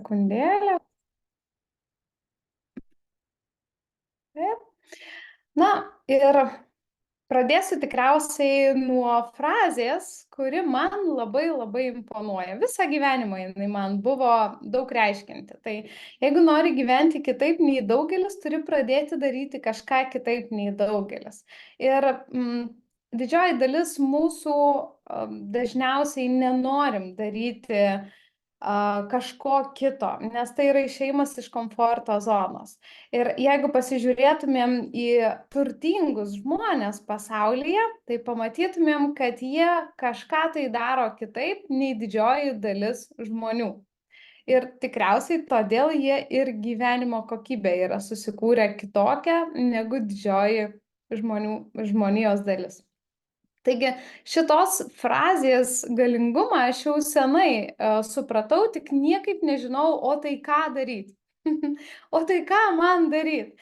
Sekundėlę. Taip. Na ir pradėsiu tikriausiai nuo frazės, kuri man labai labai imponuoja. Visą gyvenimą jinai man buvo daug reiškianti. Tai jeigu nori gyventi kitaip nei daugelis, turi pradėti daryti kažką kitaip nei daugelis. Ir didžioji dalis mūsų dažniausiai nenorim daryti kažko kito, nes tai yra išėjimas iš komforto zonos. Ir jeigu pasižiūrėtumėm į turtingus žmones pasaulyje, tai pamatytumėm, kad jie kažką tai daro kitaip nei didžioji dalis žmonių. Ir tikriausiai todėl jie ir gyvenimo kokybė yra susikūrę kitokią negu didžioji žmonijos dalis. Taigi šitos frazės galingumą aš jau senai supratau, tik niekaip nežinau, o tai ką daryti. O tai ką man daryti?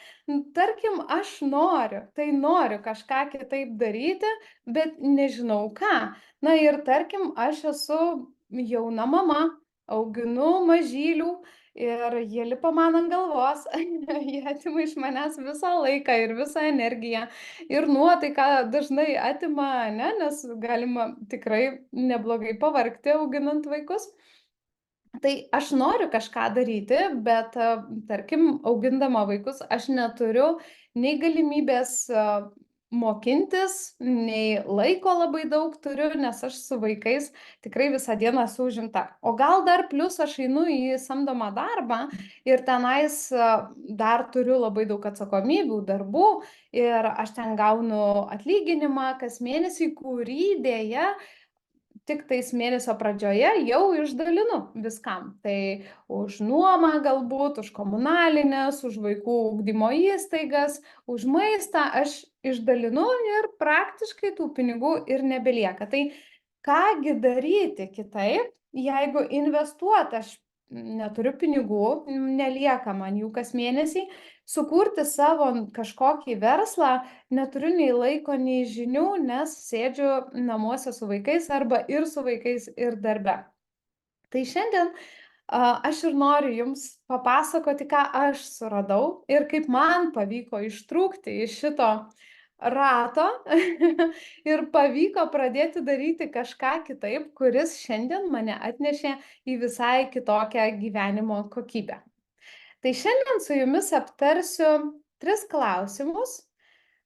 Tarkim, aš noriu kažką kitaip daryti, bet nežinau ką. Na ir tarkim, aš esu jauna mama, auginu mažylių ir jie lipa man ant galvos, jie atima iš manęs visą laiką ir visą energiją. Ir nuotaiką dažnai atima, ne, nes galima tikrai neblogai pavargti auginant vaikus. Tai aš noriu kažką daryti, bet tarkim, augindama vaikus, aš neturiu nei galimybės mokintis, nei laiko labai daug turiu, nes aš su vaikais tikrai visą dieną esu užimta. O gal dar plus aš einu į samdomą darbą ir tenais dar turiu labai daug atsakomybių, darbų ir aš ten gaunu atlyginimą kas mėnesį, kurį dėja tik tais mėnesio pradžioje jau išdalinu viskam. Tai už nuomą galbūt, už komunalines, už vaikų ugdymo įstaigas, už maistą aš išdalinu ir praktiškai tų pinigų ir nebelieka. Tai kągi daryti kitaip, jeigu investuoti aš neturiu pinigų, nelieka man jų kas mėnesį, sukurti savo kažkokį verslą, neturiu nei laiko, nei žinių, nes sėdžiu namuose su vaikais arba ir su vaikais ir darbe. Tai šiandien aš ir noriu jums papasakoti, ką aš suradau ir kaip man pavyko ištrūkti iš šito rato ir pavyko pradėti daryti kažką kitaip, kuris šiandien mane atnešė į visai kitokią gyvenimo kokybę. Tai šiandien su jumis aptarsiu 3 klausimus.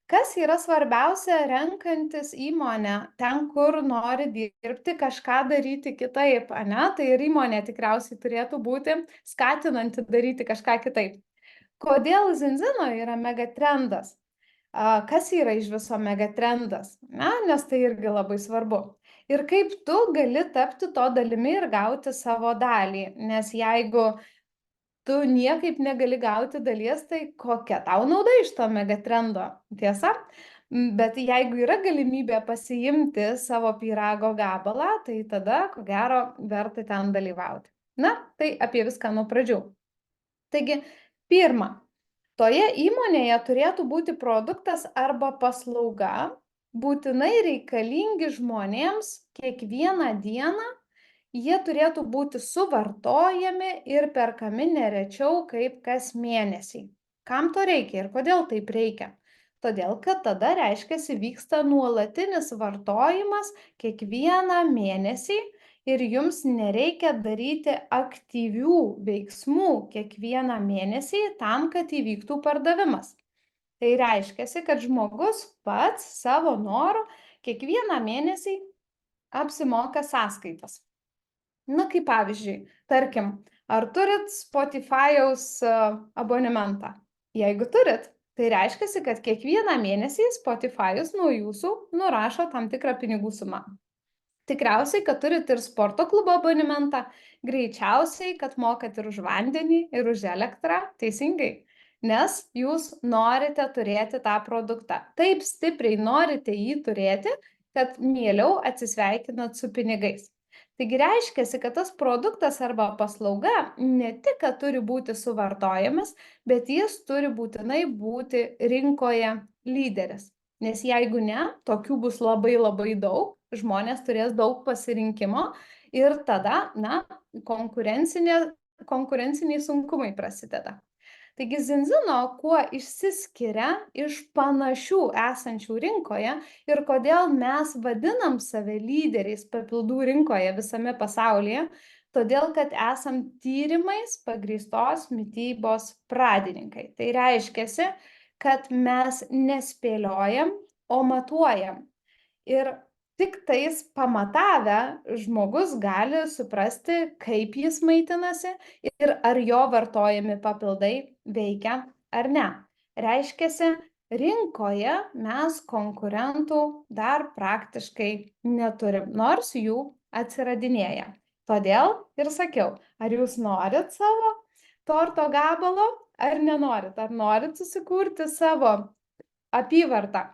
Kas yra svarbiausia renkantis įmonę ten, kur nori dirbti, kažką daryti kitaip, ane? Tai ir įmonė tikriausiai turėtų būti skatinanti daryti kažką kitaip. Kodėl Zinzino yra megatrendas? Kas yra iš viso megatrendas? Nes tai irgi labai svarbu. Ir kaip tu gali tapti to dalimi ir gauti savo dalį. Nes jeigu tu niekaip negali gauti dalies, tai kokia tau nauda iš to megatrendo, tiesa? Bet jeigu yra galimybė pasiimti savo pyrago gabalą, tai tada, ko gero, verta ten dalyvauti. Na, tai apie viską nuo pradžių. Taigi, pirma, toje įmonėje turėtų būti produktas arba paslauga, būtinai reikalingi žmonėms kiekvieną dieną, jie turėtų būti suvartojami ir perkami nerečiau kaip kas mėnesį. Kam to reikia ir kodėl taip reikia? Todėl, kad tada reiškiasi vyksta nuolatinis vartojimas kiekvieną mėnesį ir jums nereikia daryti aktyvių veiksmų kiekvieną mėnesį tam, kad įvyktų pardavimas. Tai reiškiasi, kad žmogus pats savo noru kiekvieną mėnesį apsimoka sąskaitas. Na, kaip pavyzdžiui, tarkim, ar turit Spotify'aus abonementą? Jeigu turit, tai reiškiasi, kad kiekvieną mėnesį Spotify'us nuo jūsų nurašo tam tikrą pinigų sumą. Tikriausiai, kad turit ir sporto klubo abonementą, greičiausiai, kad mokat ir už vandenį, ir už elektrą, teisingai, nes jūs norite turėti tą produktą. Taip stipriai norite jį turėti, kad mieliau atsisveikinat su pinigais. Taigi reiškiasi, kad tas produktas arba paslauga ne tik, kad turi būti suvartojamas, bet jis turi būtinai būti rinkoje lyderis. Nes jeigu ne, tokių bus labai labai daug, žmonės turės daug pasirinkimo ir tada, konkurencinė konkurenciniai sunkumai prasideda. Taigi zinzino kuo išsiskiria iš panašių esančių rinkoje ir kodėl mes vadinam save lyderiais papildų rinkoje visame pasaulyje, todėl kad esam tyrimais pagrįstos mitybos pradininkai. Tai reiškia, kad mes nespėliojam, o matuojam. Ir tik tais pamatavę žmogus gali suprasti, kaip jis maitinasi ir ar jo vartojami papildai veikia ar ne. Reiškia, rinkoje mes konkurentų dar praktiškai neturim, nors jų atsiradinėja. Todėl ir sakiau, ar jūs norit savo torto gabalo, ar nenorit, ar norit susikurti savo apyvartą,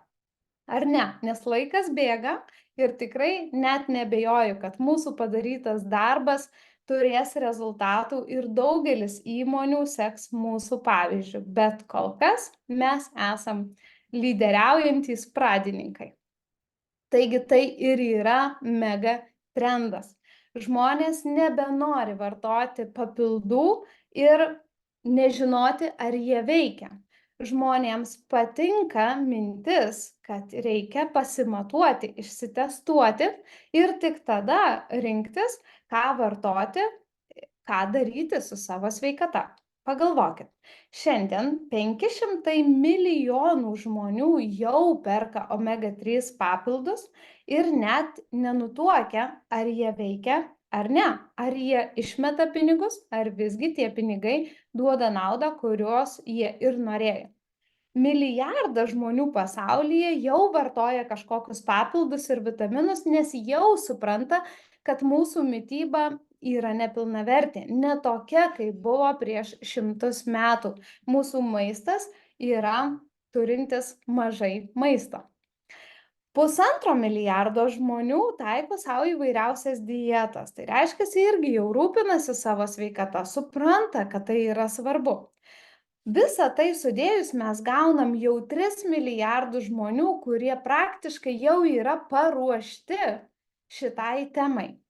ar ne, nes laikas bėga ir tikrai net nebejoju, kad mūsų padarytas darbas turės rezultatų ir daugelis įmonių seks mūsų pavyzdžių, bet kol kas mes esam lyderiaujantys pradininkai. Taigi tai ir yra mega trendas. Žmonės nebenori vartoti papildų ir nežinoti, ar jie veikia. Žmonėms patinka mintis, kad reikia pasimatuoti, išsitestuoti ir tik tada rinktis, ką vartoti, ką daryti su savo sveikata. Pagalvokit, šiandien 500 milijonų žmonių jau perka omega-3 papildus ir net nenutuokia, ar jie veikia ar ne, ar jie išmeta pinigus, ar visgi tie pinigai duoda naudą, kurios jie ir norėjo. Milijardas žmonių pasaulyje jau vartoja kažkokius papildus ir vitaminus, nes jau supranta, kad mūsų mityba yra nepilnavertė, ne tokia, kaip buvo prieš 100 metų. Mūsų maistas yra turintis mažai maisto. 1,5 milijardo žmonių taiko savo įvairiausias dietas. Tai reiškia, irgi jau rūpinasi savo sveikata, supranta, kad tai yra svarbu. Visą tai sudėjus mes gaunam jau 3 milijardus žmonių, kurie praktiškai jau yra paruošti šitai temai.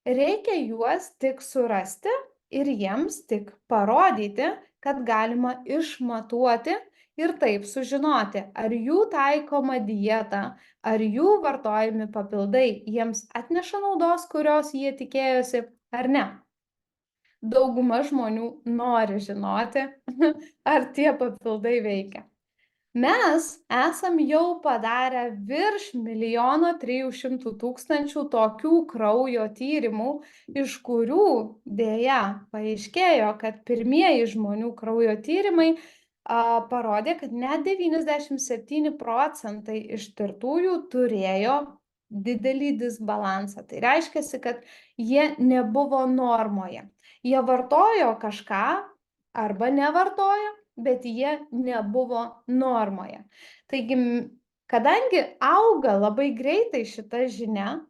Reikia juos tik surasti ir jiems tik parodyti, kad galima išmatuoti ir taip sužinoti, ar jų taikoma dieta, ar jų vartojami papildai jiems atneša naudos, kurios jie tikėjosi, ar ne. Dauguma žmonių nori žinoti, ar tie papildai veikia. Mes esam jau padarę virš 1,3 milijono tokių kraujo tyrimų, iš kurių dėja paaiškėjo, kad pirmieji žmonių kraujo tyrimai parodė, kad net 97% ištirtųjų turėjo didelį disbalansą. Tai reiškia, kad jie nebuvo normoje. Jie vartojo kažką arba nevartojo, bet jie nebuvo normoje. Taigi, kadangi auga labai greitai šita žinia,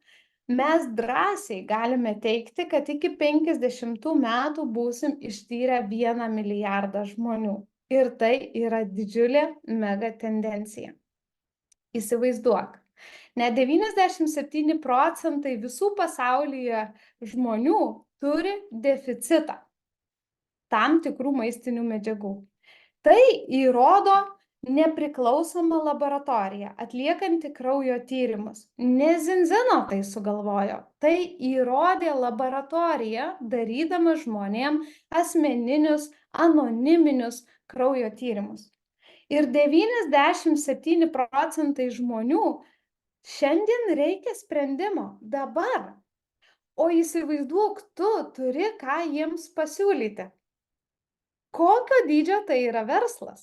mes drąsiai galime teikti, kad iki 50 metų būsim ištyrę 1 milijardą žmonių. Ir tai yra didžiulė mega tendencija. Įsivaizduok, net 97% visų pasaulyje žmonių turi deficitą tam tikrų maistinių medžiagų. Tai įrodo nepriklausoma laboratorija, atliekanti kraujo tyrimus. Ne zinzino tai sugalvojo, tai įrodė laboratorija, darydama žmonėm asmeninius, anoniminius kraujo tyrimus. Ir 97% žmonių šiandien reikia sprendimo dabar. O įsivaizduok, tu turi ką jiems pasiūlyti. Kokio dydžio tai yra verslas?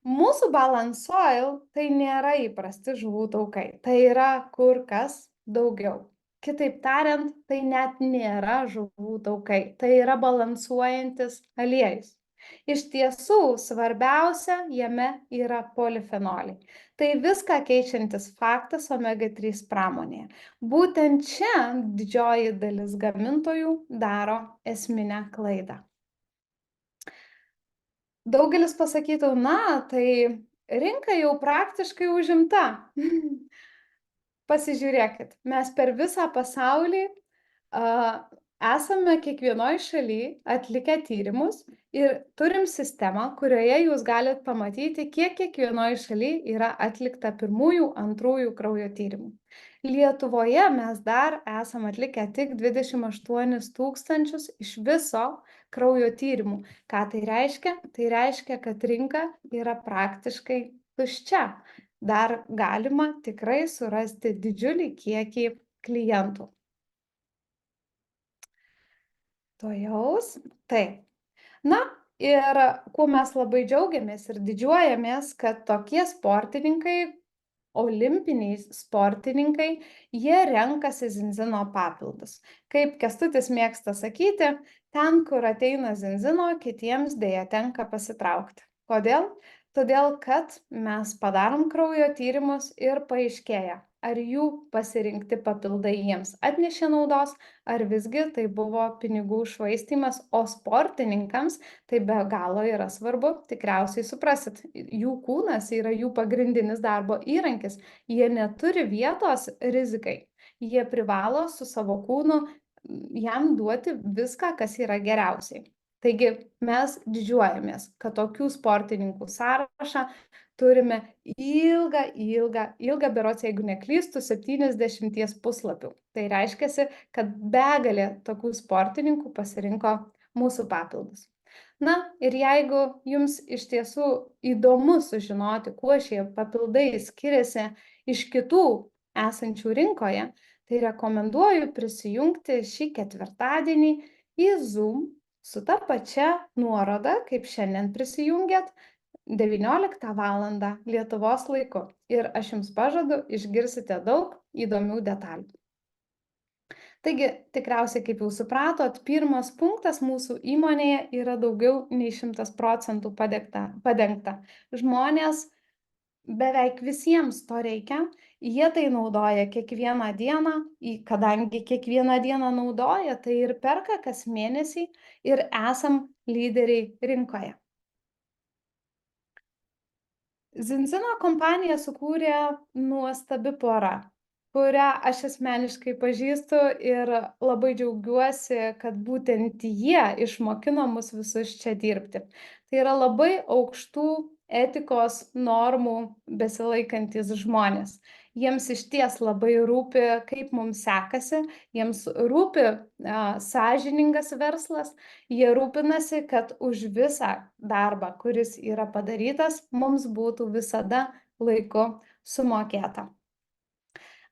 Mūsų Balance Soil tai nėra įprasti žuvų taukai, tai yra kur kas daugiau. Kitaip tariant, tai net nėra žuvų taukai, tai yra balansuojantis aliejus. Iš tiesų, svarbiausia jame yra polifenoliai. Tai viską keičiantis faktas omega-3 pramonėje. Būtent čia didžioji dalis gamintojų daro esminę klaidą. Daugelis pasakytų, na, tai rinka jau praktiškai užimta. Pasižiūrėkit, mes per visą pasaulį Esame kiekvienoj šaly atlikę tyrimus ir turim sistemą, kurioje jūs galit pamatyti, kiek kiekvienoj šaly yra atlikta pirmųjų, antrųjų kraujo tyrimų. Lietuvoje mes dar esam atlikę tik 28 tūkstančius iš viso kraujo tyrimų. Ką tai reiškia? Tai reiškia, kad rinka yra praktiškai tuščia. Dar galima tikrai surasti didžiulį kiekį klientų. Tuojaus. Taip. Na ir kuo mes labai džiaugiamės ir didžiuojamės, kad tokie sportininkai, olimpiniai sportininkai, jie renkasi zinzino papildus. Kaip Kęstutis mėgsta sakyti, ten, kur ateina zinzino, kitiems dėja tenka pasitraukti. Kodėl? Todėl, kad mes padarom kraujo tyrimus ir paaiškėja, ar jų pasirinkti papildai jiems atnešė naudos, ar visgi tai buvo pinigų švaistymas, o sportininkams tai be galo yra svarbu. Tikriausiai suprasit, jų kūnas yra jų pagrindinis darbo įrankis. Jie neturi vietos rizikai. Jie privalo su savo kūnu jam duoti viską, kas yra geriausiai. Taigi mes didžiuojamės, kad tokių sportininkų sąrašą turime ilgą, berods, jeigu neklystu, 70 puslapių. Tai reiškia, kad begalė tokių sportininkų pasirinko mūsų papildus. Na ir jeigu jums iš tiesų įdomu sužinoti, kuo šie papildai skiriasi iš kitų esančių rinkoje, tai rekomenduoju prisijungti šį ketvirtadienį į Zoom su ta pačia nuoroda, kaip šiandien prisijungėt, 19 valandą Lietuvos laiku. Ir aš jums pažadu, išgirsite daug įdomių detalių. Taigi, tikriausiai, kaip jau supratot, pirmas punktas mūsų įmonėje yra daugiau nei 100% padengta. Žmonės beveik visiems to reikia, jie tai naudoja kiekvieną dieną, kadangi kiekvieną dieną naudoja, tai ir perka kas mėnesį ir esam lyderiai rinkoje. Zinzino kompaniją sukūrė nuostabi pora, kurią aš asmeniškai pažįstu ir labai džiaugiuosi, kad būtent jie išmokino mus visus čia dirbti. Tai yra labai aukštų etikos normų besilaikantis žmonės. Jiems išties labai rūpi, kaip mums sekasi, jiems rūpi sąžiningas verslas, jie rūpinasi, kad už visą darbą, kuris yra padarytas, mums būtų visada laiku sumokėta.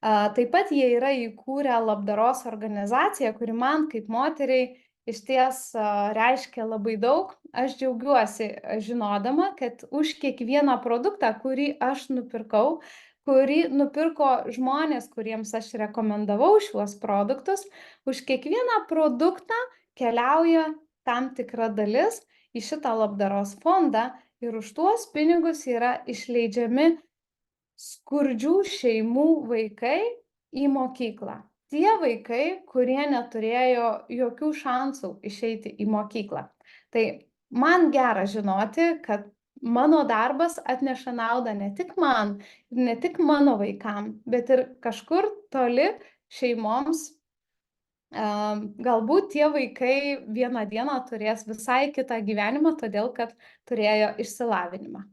Taip pat jie yra įkūrę labdaros organizaciją, kuri man kaip moteriai išties reiškia labai daug. Aš džiaugiuosi žinodama, kad už kiekvieną produktą, kurį aš nupirkau, kurį nupirko žmonės, kuriems aš rekomendavau šiuos produktus, už kiekvieną produktą keliauja tam tikra dalis į šitą labdaros fondą ir už tuos pinigus yra išleidžiami skurdžių šeimų vaikai į mokyklą. Tie vaikai, kurie neturėjo jokių šansų išeiti į mokyklą. Tai man gera žinoti, kad mano darbas atneša naudą ne tik man, ne tik mano vaikam, bet ir kažkur toli šeimoms. Galbūt tie vaikai vieną dieną turės visai kitą gyvenimą, todėl kad turėjo išsilavinimą.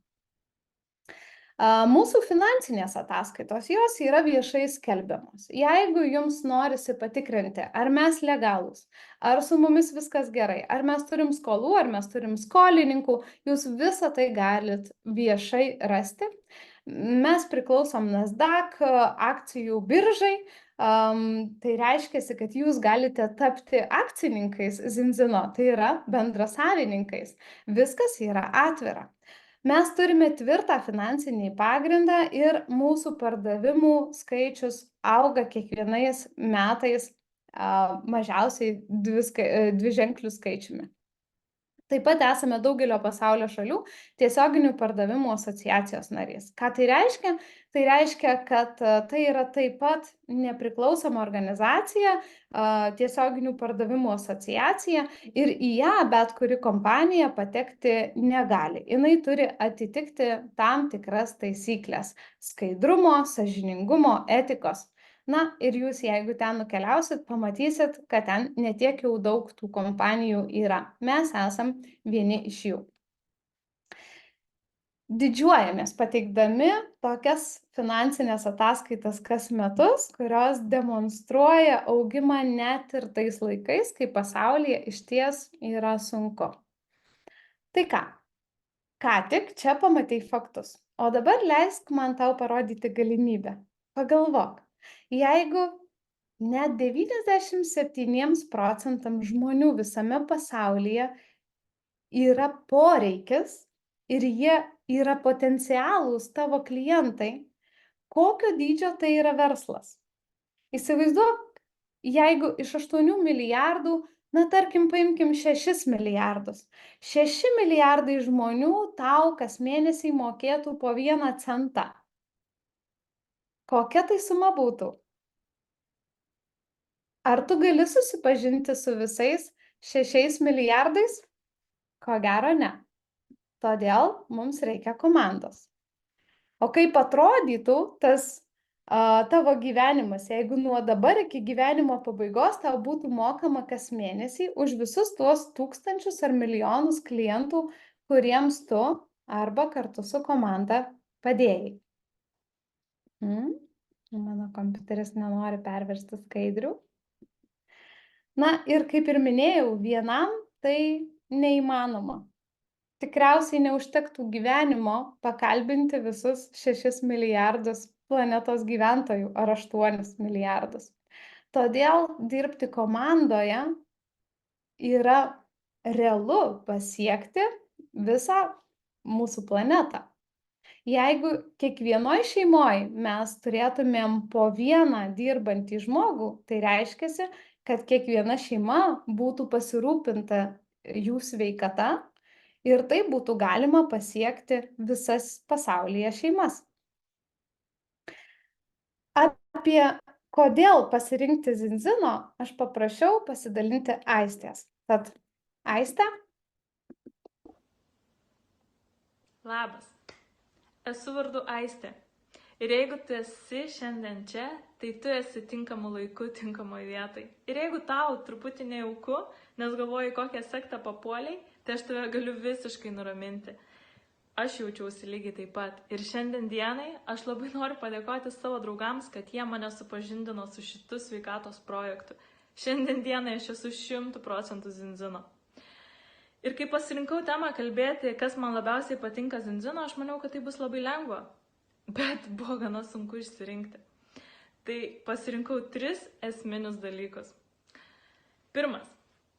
Mūsų finansinės ataskaitos, jos yra viešai skelbiamos. Jeigu jums norisi patikrinti, ar mes legalūs, ar su mumis viskas gerai, ar mes turim skolų, ar mes turim skolininkų, jūs visą tai galit viešai rasti. Mes priklausom Nasdaq akcijų biržai, tai reiškia, kad jūs galite tapti akcininkais Zinzino, tai yra bendrasavininkais. Viskas yra atvira. Mes turime tvirtą finansinį pagrindą ir mūsų pardavimų skaičius auga kiekvienais metais mažiausiai dviženkliu skaičiumi. Taip pat esame daugelio pasaulio šalių tiesioginių pardavimų asociacijos narys. Ką tai reiškia? Tai reiškia, kad tai yra taip pat nepriklausoma organizacija, tiesioginių pardavimų asociacija ir į ją bet kuri kompanija patekti negali. Jinai turi atitikti tam tikras taisyklės – skaidrumo, sąžiningumo, etikos. Na ir jūs, jeigu ten nukeliausit, pamatysit, kad ten netiek jau daug tų kompanijų yra. Mes esam vieni iš jų. Didžiuojamės pateikdami tokias finansinės ataskaitas kas metus, kurios demonstruoja augimą net ir tais laikais, kai pasaulyje išties yra sunku. Tai ką tik čia pamatei faktus, o dabar leisk man tau parodyti galimybę. Pagalvok, jeigu net 97% žmonių visame pasaulyje yra poreikis ir jie yra potencialūs tavo klientai, kokio dydžio tai yra verslas? Įsivaizduok, jeigu iš 8 milijardų, na tarkim, paimkim 6 milijardus. 6 milijardai žmonių tau kas mėnesį mokėtų po 1 centą. Kokia tai suma būtų? Ar tu gali susipažinti su visais 6 milijardais? Ko gero ne. Todėl mums reikia komandos. O kaip atrodytų tas tavo gyvenimas, jeigu nuo dabar iki gyvenimo pabaigos tau būtų mokama kas mėnesį už visus tuos tūkstančius ar milijonus klientų, kuriems tu arba kartu su komanda padėjai? Mano kompiuteris nenori perversti skaidrių. Na ir kaip ir minėjau, vienam tai neįmanoma. Tikriausiai neužtektų gyvenimo pakalbinti visus 6 milijardus planetos gyventojų ar 8 milijardus. Todėl dirbti komandoje yra realu pasiekti visą mūsų planetą. Jeigu kiekvienoj šeimoj mes turėtumėm po vieną dirbantį žmogų, tai reiškiasi, kad kiekviena šeima būtų pasirūpinta jų sveikata ir tai būtų galima pasiekti visas pasaulyje šeimas. Apie kodėl pasirinkti Zinzino aš paprašiau pasidalinti Aistės. Tad, Aiste? Labas, esu vardu Aistė. Ir jeigu tu esi šiandien čia, tai tu esi tinkamu laiku, tinkamoje vietoj. Ir jeigu tau truputį nejauku, nes galvoji, kokią sektą papuoliai, tai aš tave galiu visiškai nuraminti. Aš jaučiausi lygiai taip pat. Ir šiandien dienai aš labai noriu padėkoti savo draugams, kad jie mane supažindino su šitu sveikatos projektu. Šiandien dienai aš esu 100% Zinzino. Ir kai pasirinkau temą kalbėti, kas man labiausiai patinka Zinzino, aš maniau, kad tai bus labai lengva. Bet buvo gana sunku išsirinkti. Tai pasirinkau 3 esminius dalykus. Pirmas.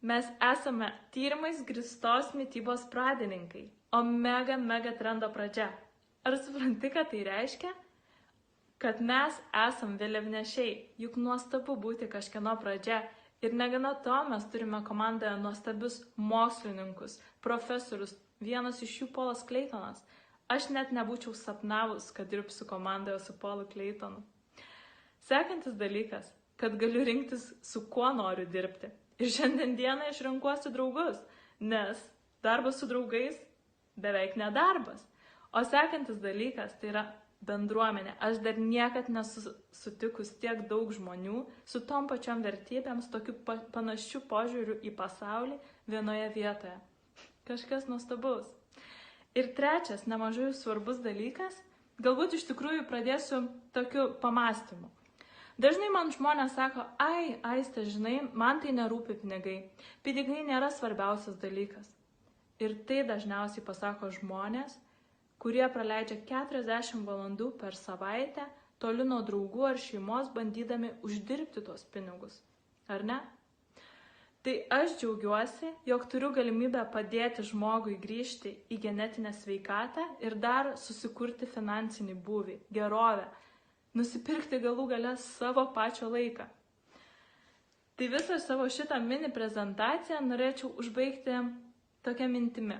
Mes esame tyrimais grįstos mitybos pradininkai, o mega trendo pradžia. Ar supranti, ką tai reiškia? Kad mes esam vėliavnešiai, juk nuostabu būti kažkieno pradžia. Ir negana to, mes turime komandoje nuostabius mokslininkus, profesorius, vienas iš jų Polas Kleitonas. Aš net nebūčiau sapnavus, kad dirbsiu komandoje su Polu Kleitonu. Sekantis dalykas, kad galiu rinktis, su kuo noriu dirbti. Ir šiandien dieną aš renkuosi draugus, nes darbas su draugais beveik nedarbas. O sekantis dalykas, tai yra bendruomenė. Aš dar niekad nesutikus tiek daug žmonių su tom pačiom vertybėms, tokiu panašiu požiūriu į pasaulį vienoje vietoje. Kažkas nuostabaus. Ir trečias, nemažai svarbus dalykas, galbūt iš tikrųjų pradėsiu tokiu pamastymu. Dažnai man žmonės sako, Aiste, žinai, man tai nerūpi pinigai. Pinigai nėra svarbiausias dalykas. Ir tai dažniausiai pasako žmonės, kurie praleidžia 40 valandų per savaitę toli nuo draugų ar šeimos, bandydami uždirbti tuos pinigus. Ar ne? Tai aš džiaugiuosi, jog turiu galimybę padėti žmogui grįžti į genetinę sveikatą ir dar susikurti finansinį būvį, gerovę, nusipirkti galų gale savo pačio laiką. Tai visą savo šitą mini prezentaciją norėčiau užbaigti tokia mintimi.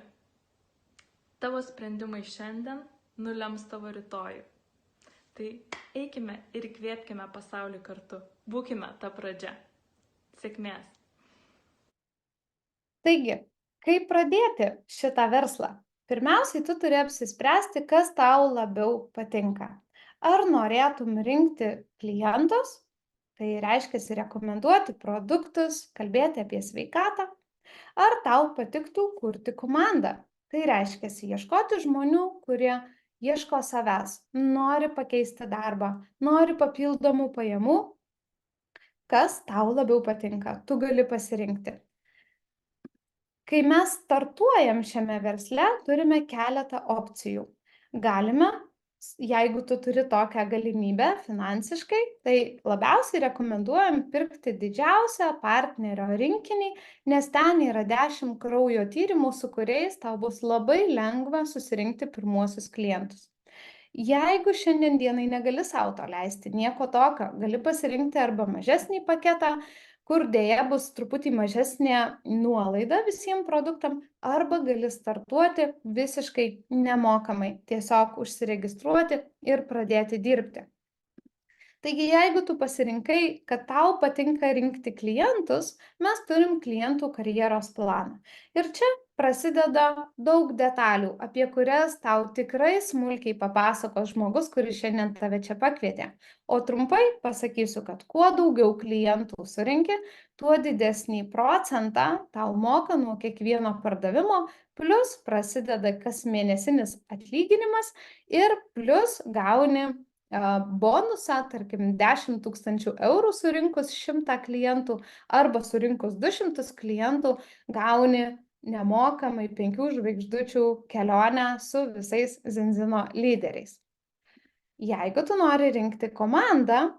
Tavo sprendimai šiandien nulems tavo rytojų. Tai eikime ir įkvėpkime pasaulį kartu. Būkime ta pradžia. Sėkmės. Taigi, kaip pradėti šitą verslą? Pirmiausiai, tu turi apsispręsti, kas tau labiau patinka. Ar norėtum rinkti klientus, Tai reiškia rekomenduoti produktus, kalbėti apie sveikatą, ar tau patiktų kurti komandą. Tai reiškia ieškoti žmonių, kurie ieško savęs, nori pakeisti darbą, nori papildomų pajamų, kas tau labiau patinka, tu gali pasirinkti. Kai mes startuojam šiame versle, turime keletą opcijų. Galime, jeigu tu turi tokią galimybę finansiškai, tai labiausiai rekomenduojam pirkti didžiausią partnerio rinkinį, nes ten yra 10 kraujo tyrimų, su kuriais tau bus labai lengva susirinkti pirmuosius klientus. Jeigu šiandien dienai negali sau to leisti, nieko tokio, gali pasirinkti arba mažesnį paketą, kur dėja bus truputį mažesnė nuolaida visiems produktam, arba gali startuoti visiškai nemokamai, tiesiog užsiregistruoti ir pradėti dirbti. Taigi, jeigu tu pasirinkai, kad tau patinka rinkti klientus, mes turim klientų karjeros planą. Ir čia prasideda daug detalių, apie kurias tau tikrai smulkiai papasakos žmogus, kuris šiandien tave čia pakvietė. O trumpai pasakysiu, kad kuo daugiau klientų surinki, tuo didesnį procentą tau moka nuo kiekvieno pardavimo, plus prasideda kasmėnesinis atlyginimas ir plus gauni bonusą, tarkim, 10 000 eurų surinkus 100 klientų arba surinkus 200 klientų gauni nemokamai 5 žvaigždučių kelionę su visais Zinzino lyderiais. Jeigu tu nori rinkti komandą,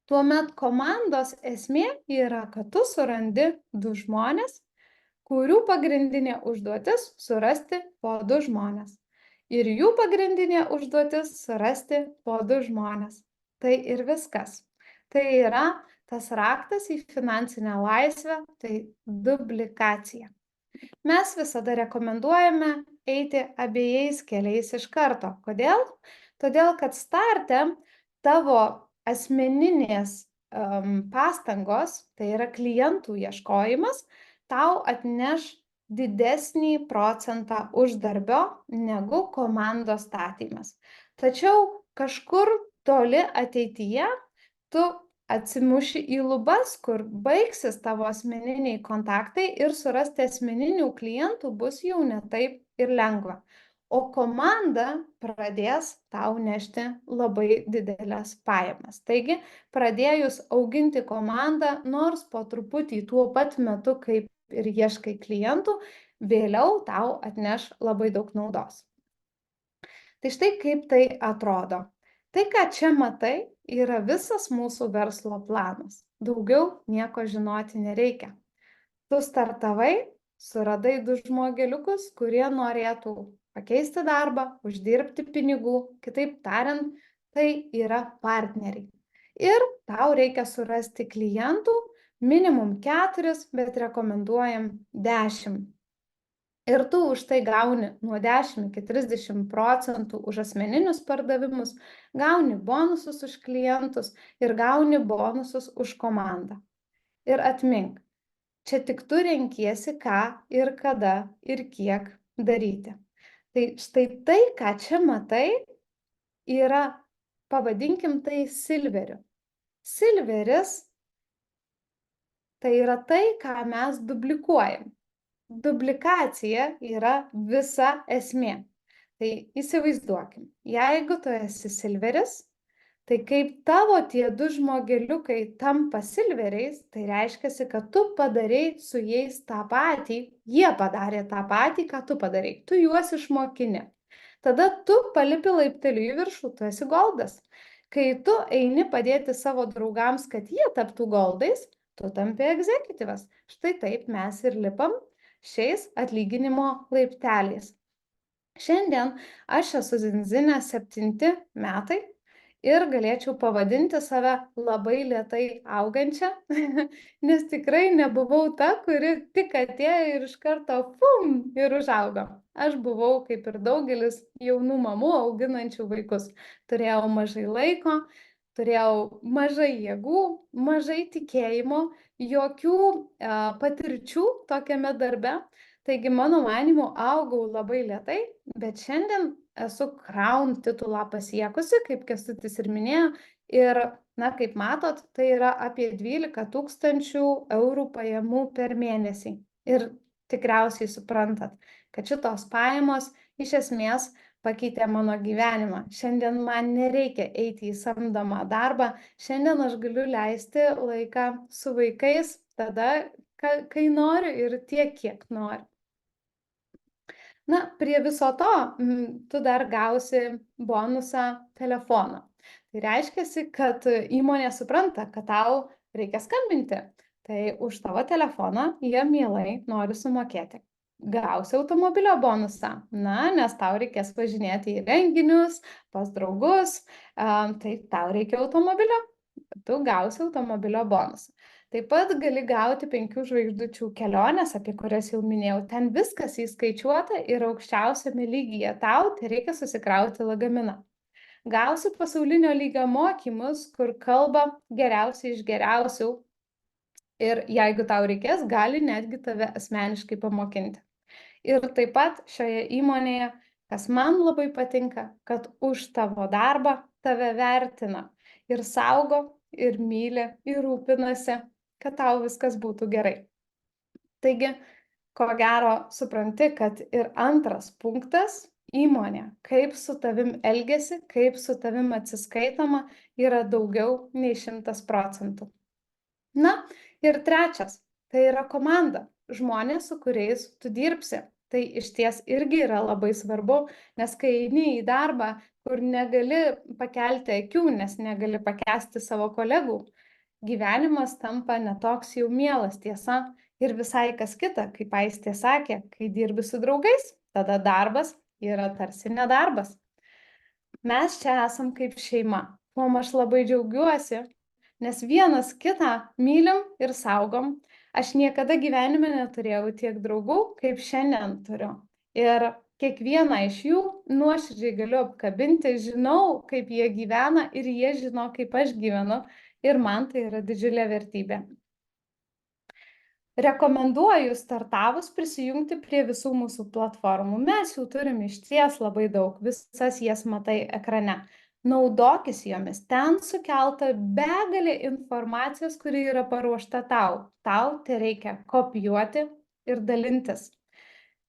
tuomet komandos esmė yra, kad tu surandi 2 žmonės, kurių pagrindinė užduotis surasti po 2 žmonės. Ir jų pagrindinė užduotis surasti po 2 žmonės. Tai ir viskas. Tai yra tas raktas į finansinę laisvę, tai duplikacija. Mes visada rekomenduojame eiti abiejais keliais iš karto. Kodėl? Todėl, kad starte tavo asmeninės pastangos, tai yra klientų ieškojimas, tau atneš didesnį procentą uždarbio negu komandos statymas. Tačiau kažkur toli ateityje tu atsimuši į lubas, kur baigsis tavo asmeniniai kontaktai ir surasti asmeninių klientų bus jau ne taip ir lengva. O komanda pradės tau nešti labai didelės pajamas. Taigi, pradėjus auginti komandą, nors po truputį tuo pat metu, kaip ir ieškai klientų, vėliau tau atneš labai daug naudos. Tai štai kaip tai atrodo. Tai, ką čia matai, yra visas mūsų verslo planas. Daugiau nieko žinoti nereikia. Tu startavai, suradai 2 žmogeliukus, kurie norėtų pakeisti darbą, uždirbti pinigų, kitaip tariant, tai yra partneriai. Ir tau reikia surasti klientų, minimum 4, bet rekomenduojam 10. Ir tu už tai gauni nuo 10 iki 30% už asmeninius pardavimus, gauni bonusus už klientus ir gauni bonusus už komandą. Ir atmink, čia tik tu renkiesi, ką ir kada ir kiek daryti. Tai štai tai, ką čia matai, yra, pavadinkim tai silveriu. Silveris tai yra tai, ką mes duplikuojam. Duplikacija yra visa esmė. Tai įsivaizduokim, jeigu tu esi silveris, tai kaip tavo tie 2 žmogeliukai tampa silveriais, tai reiškia, kad tu padarei su jais tą patį, jie padarė tą patį, ką tu padarei, tu juos išmokini. Tada tu palipi laipteliu į viršų, tu esi goldas. Kai tu eini padėti savo draugams, kad jie taptų goldais, tu tampi egzekutyvas. Štai taip mes ir lipam šiais atlyginimo laipteliais. Šiandien aš esu Zinzine 7 metai ir galėčiau pavadinti save labai lėtai augančią, nes tikrai nebuvau ta, kuri tik atėjo ir iš karto pum ir užaugo. Aš buvau, kaip ir daugelis jaunų mamų auginančių vaikus. Turėjau mažai laiko, turėjau mažai jėgų, mažai tikėjimo, jokių patirčių tokiame darbe. Taigi, mano manymu, augau labai lėtai, bet šiandien esu Crown titulą pasiekusi, kaip Kęstutis ir minėjo, Ir, na, kaip matot, tai yra apie 12 tūkstančių eurų pajamų per mėnesį. Ir tikriausiai suprantat, kad šitos pajamos iš esmės pakeitė mano gyvenimą. Šiandien man nereikia eiti į samdomą darbą, šiandien aš galiu leisti laiką su vaikais tada, kai noriu ir tiek, kiek noriu. Na, prie viso to, tu dar gausi bonusą telefono. Tai reiškia, kad įmonė supranta, kad tau reikia skambinti. Tai už tavo telefoną jie mielai nori sumokėti. Gausi automobilio bonusą, na, nes tau reikės važinėti į renginius, pas draugus, tai tau reikia automobilio, tu gausi automobilio bonusą. Taip pat gali gauti 5 žvaigždučių keliones, apie kurias jau minėjau. Ten viskas įskaičiuota ir aukščiausiame lygyje. Tau tai reikia susikrauti lagaminą. Gausi pasaulinio lygio mokymus, kur kalba geriausiai iš geriausių. Ir jeigu tau reikės, gali netgi tave asmeniškai pamokinti. Ir taip pat šioje įmonėje, kas man labai patinka, kad už tavo darbą tave vertina ir saugo, ir myli, ir rūpinasi, kad tau viskas būtų gerai. Taigi, ko gero supranti, kad ir antras punktas įmonė, kaip su tavim elgiasi, kaip su tavim atsiskaitoma, yra daugiau nei 100%. Na, ir trečias, tai yra komanda, žmonės, su kuriais tu dirbsi. Tai išties irgi yra labai svarbu, nes kai eini į darbą, kur negali pakelti akių, nes negali pakęsti savo kolegų, gyvenimas tampa netoks jau mielas, tiesa, ir visai kas kita, kaip Aistė sakė, kai dirbi su draugais, tada darbas yra tarsi nedarbas. Mes čia esam kaip šeima, kuom aš labai džiaugiuosi, nes vienas kitą mylim ir saugom. Aš niekada gyvenime neturėjau tiek draugų, kaip šiandien turiu. Ir kiekvieną iš jų nuoširdžiai galiu apkabinti, žinau, kaip jie gyvena ir jie žino, kaip aš gyvenu. Ir man tai yra didžiulė vertybė. Rekomenduoju startavus prisijungti prie visų mūsų platformų. Mes jų turim išties labai daug, visas jas matai ekrane. Naudokis jomis, ten sukelta begalė informacijos, kuri yra paruošta tau. Tau tai reikia kopijuoti ir dalintis.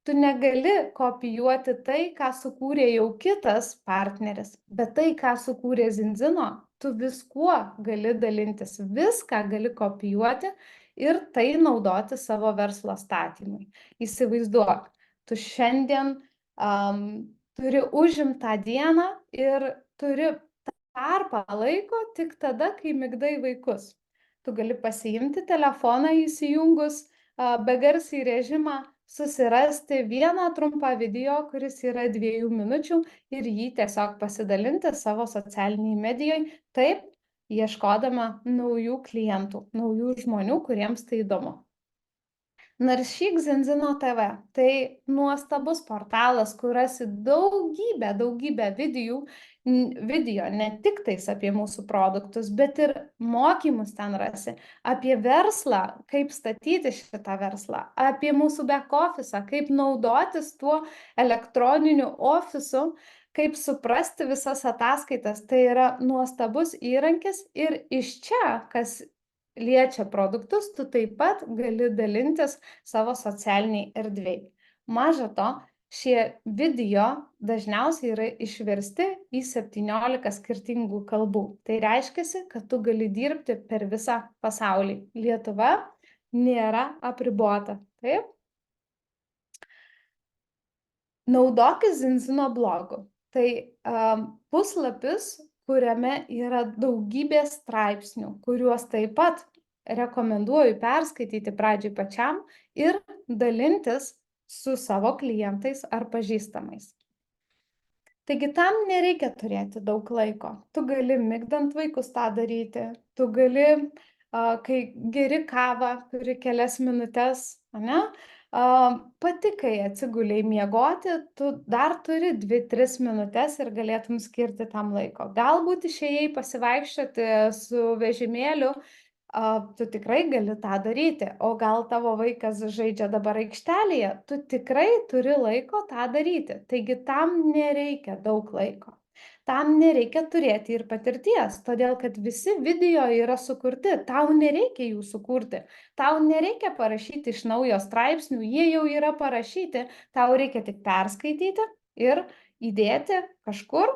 Tu negali kopijuoti tai, ką sukūrė jau kitas partneris, bet tai, ką sukūrė Zinzino, tu viskuo gali dalintis, viską gali kopijuoti ir tai naudoti savo verslo statymui. Įsivaizduok, tu šiandien turi užimtą dieną ir turi tarpą laiko tik tada, kai migdai vaikus. Tu gali pasiimti telefoną įsijungus begarsį režimą, susirasti vieną trumpą video, kuris yra 2 minučių ir jį tiesiog pasidalinti savo socialiniai medijoje, taip, ieškodama naujų klientų, naujų žmonių, kuriems tai įdomu. Naršyk Zinzino TV. Tai nuostabus portalas, kur rasi daugybę video, ne tik tais apie mūsų produktus, bet ir mokymus ten rasi, apie verslą, kaip statyti šitą verslą, apie mūsų back office'ą, kaip naudotis tuo elektroniniu ofisu, kaip suprasti visas ataskaitas. Tai yra nuostabus įrankis ir iš čia, kas liečia produktus, tu taip pat gali dalintis savo socialiniai erdvėjai. Maža to, šie video dažniausiai yra išversti į 17 skirtingų kalbų. Tai reiškia, kad tu gali dirbti per visą pasaulį. Lietuva nėra apribota. Taip? Naudokis Zinzino blogu. Tai puslapis, kuriame yra daugybė straipsnių, kuriuos taip pat rekomenduoju perskaityti pradžiai pačiam ir dalintis su savo klientais ar pažįstamais. Taigi tam nereikia turėti daug laiko. Tu gali migdant vaikus tą daryti, tu gali, kai geri kavą, turi kelias minutes, ne? Pati, kai atsiguliai miegoti, tu dar turi 2-3 minutes ir galėtum skirti tam laiko. Galbūt išėjai pasivaikščioti su vežimėliu, tu tikrai gali tą daryti, o gal tavo vaikas žaidžia dabar aikštelėje, tu tikrai turi laiko tą daryti. Taigi tam nereikia daug laiko. Tam nereikia turėti ir patirties, todėl kad visi video yra sukurti, tau nereikia jų sukurti, tau nereikia parašyti iš naujo straipsnių, jie jau yra parašyti, tau reikia tik perskaityti ir įdėti kažkur,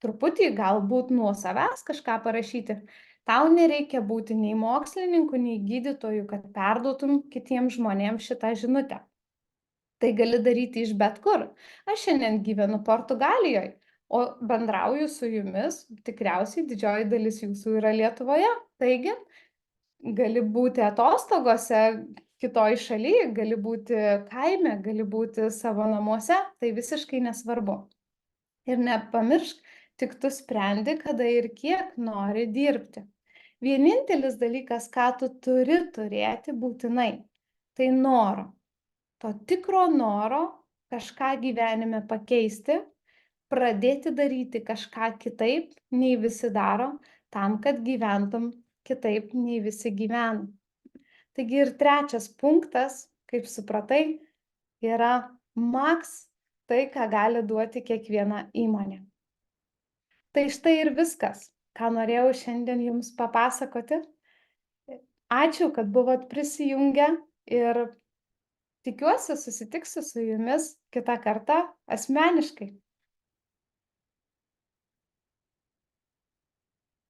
truputį galbūt nuo savęs kažką parašyti. Tau nereikia būti nei mokslininku, nei gydytoju, kad perduotum kitiems žmonėms šitą žinutę. Tai gali daryti iš bet kur. Aš šiandien gyvenu Portugalijoje, o bendrauju su jumis, tikriausiai didžioji dalis jūsų yra Lietuvoje. Taigi, gali būti atostogose kitoj šaly, gali būti kaime, gali būti savo namuose, tai visiškai nesvarbu. Ir nepamiršk, tik tu sprendi, kada ir kiek nori dirbti. Vienintelis dalykas, ką tu turi turėti būtinai, tai noro. To tikro noro kažką gyvenime pakeisti, pradėti daryti kažką kitaip, nei visi daro, tam, kad gyventum kitaip, nei visi gyvena. Taigi ir trečias punktas, kaip supratai, yra maks tai, ką gali duoti kiekviena įmonė. Tai štai ir viskas, ką norėjau šiandien jums papasakoti. Ačiū, kad buvot prisijungę ir tikiuosi susitiksiu su jumis kitą kartą asmeniškai.